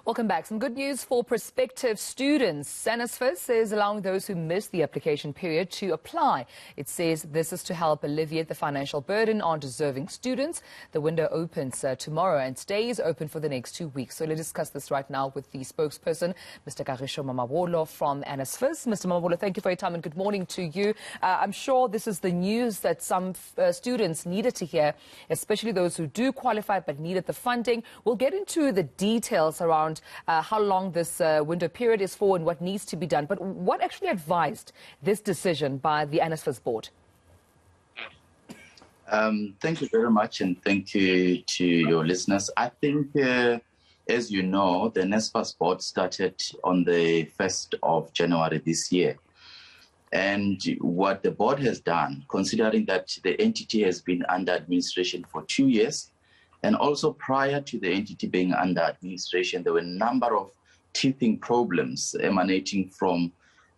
Welcome back. Some good news for prospective students. NSFAS is allowing those who missed the application period to apply. It says this is to help alleviate the financial burden on deserving students. The window opens tomorrow and stays open for the next 2 weeks. So let's discuss this right now with the spokesperson, Mr. Kagisho Mamabolo from NSFAS. Mr. Mamabolo, thank you for your time and good morning to you. I'm sure this is the news that some students needed to hear, especially those who do qualify but needed the funding. We'll get into the details around how long this window period is for and what needs to be done. But what actually advised this decision by the NSFAS board? Thank you very much, and thank you to your listeners. I think, as you know, the NSFAS board started on the 1st of January this year. And what the board has done, considering that the entity has been under administration for 2 years, and also prior to the entity being under administration, there were a number of teething problems emanating from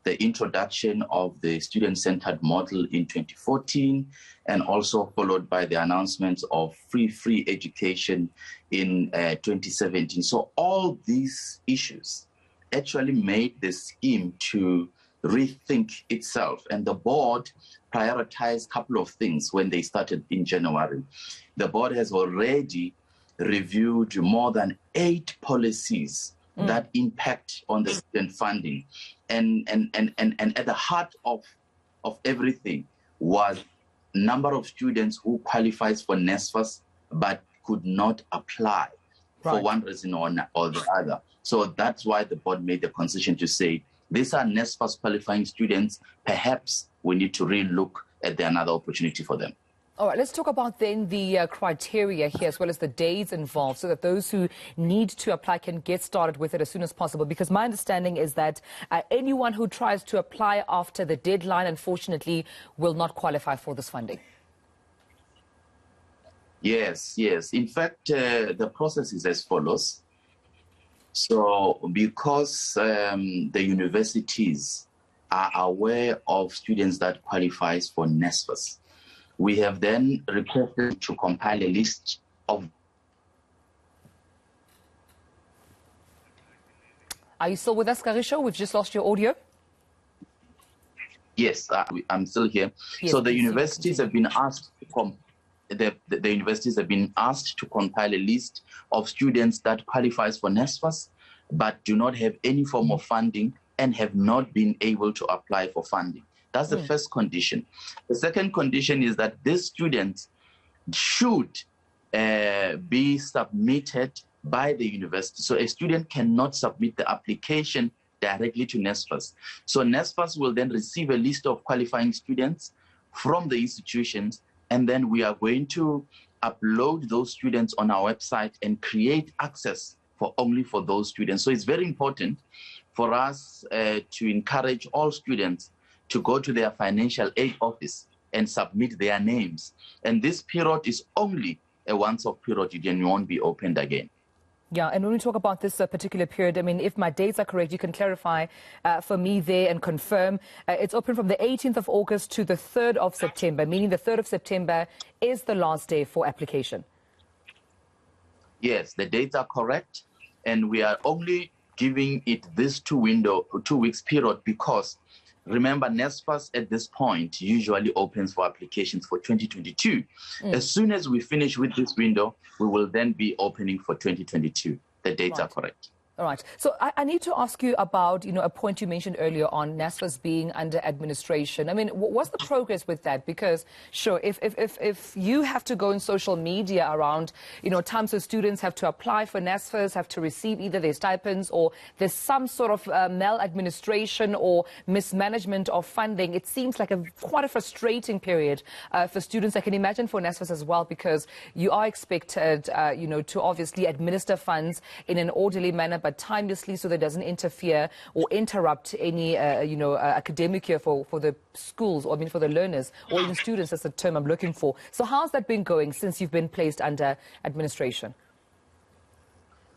the introduction of the student-centered model in 2014, and also followed by the announcement of free education in 2017. So all these issues actually made the scheme to rethink itself, and the board prioritized a couple of things when they started in January. The board has already reviewed more than 8 policies that impact on the student funding, and at the heart of everything was number of students who qualifies for NSFAS but could not apply for one reason or the other. So that's why the board made the concession to say, these are NSFAS qualifying students. Perhaps we need to relook at another opportunity for them. All right, let's talk about then the criteria here as well as the days involved so that those who need to apply can get started with it as soon as possible. Because my understanding is that anyone who tries to apply after the deadline, unfortunately, will not qualify for this funding. Yes. In fact, the process is as follows. So because the universities are aware of students that qualifies for NSFAS, we have then requested to compile a list of... Are you still with us, Kagisho? We've just lost your audio. Yes, I'm still here. Yes, so the universities have been asked to the universities have been asked to compile a list of students that qualifies for NSFAS but do not have any form of funding and have not been able to apply for funding. That's the first condition. The second condition is that these students should be submitted by the university. So a student cannot submit the application directly to NSFAS. So NSFAS will then receive a list of qualifying students from the institutions, and then we are going to upload those students on our website and create access only for those students. So it's very important for us to encourage all students to go to their financial aid office and submit their names. And this period is only a once-off period, and you won't be opened again. Yeah, and when we talk about this particular period, I mean, if my dates are correct, you can clarify for me there and confirm. It's open from the 18th of August to the 3rd of September, meaning the 3rd of September is the last day for application. Yes, the dates are correct, and we are only giving it this 2 weeks period because, remember, NSFAS at this point usually opens for applications for 2022. As soon as we finish with this window, we will then be opening for 2022. The dates are correct. All right. So I need to ask you about, a point you mentioned earlier on NSFAS being under administration. I mean, what's the progress with that? Because, sure, if you have to go in social media around, times when students have to apply for NSFAS, have to receive either their stipends or there's some sort of maladministration or mismanagement of funding, it seems like quite a frustrating period for students. I can imagine for NSFAS as well, because you are expected, to obviously administer funds in an orderly manner, but timelessly, so that doesn't interfere or interrupt any, academic year for the schools, or for the learners, or even students. That's the term I'm looking for. So how's that been going since you've been placed under administration?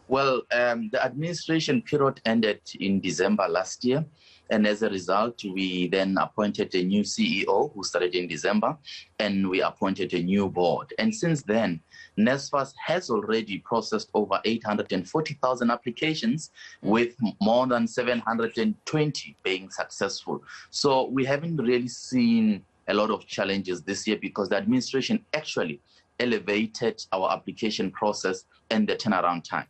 Well, the administration period ended in December last year. And as a result, we then appointed a new CEO who started in December, and we appointed a new board. And since then, NSFAS has already processed over 840,000 applications, with more than 720 being successful. So we haven't really seen a lot of challenges this year because the administration actually elevated our application process and the turnaround time.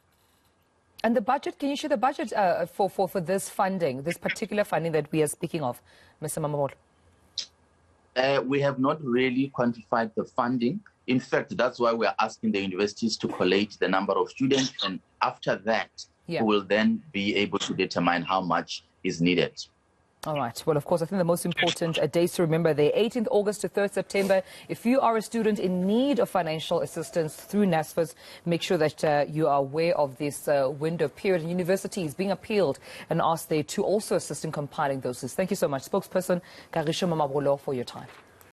And the budget, can you share the budget for this funding, this particular funding that we are speaking of, Mr. Mamabolo? We have not really quantified the funding. In fact, that's why we are asking the universities to collate the number of students, and after that, we will then be able to determine how much is needed. All right. Well, of course, I think the most important dates to remember, the 18th August to 3rd September. If you are a student in need of financial assistance through NSFAS, make sure that you are aware of this window period. And universities being appealed and asked there to also assist in compiling those lists. Thank you so much, spokesperson Kagisho Mamabolo, for your time.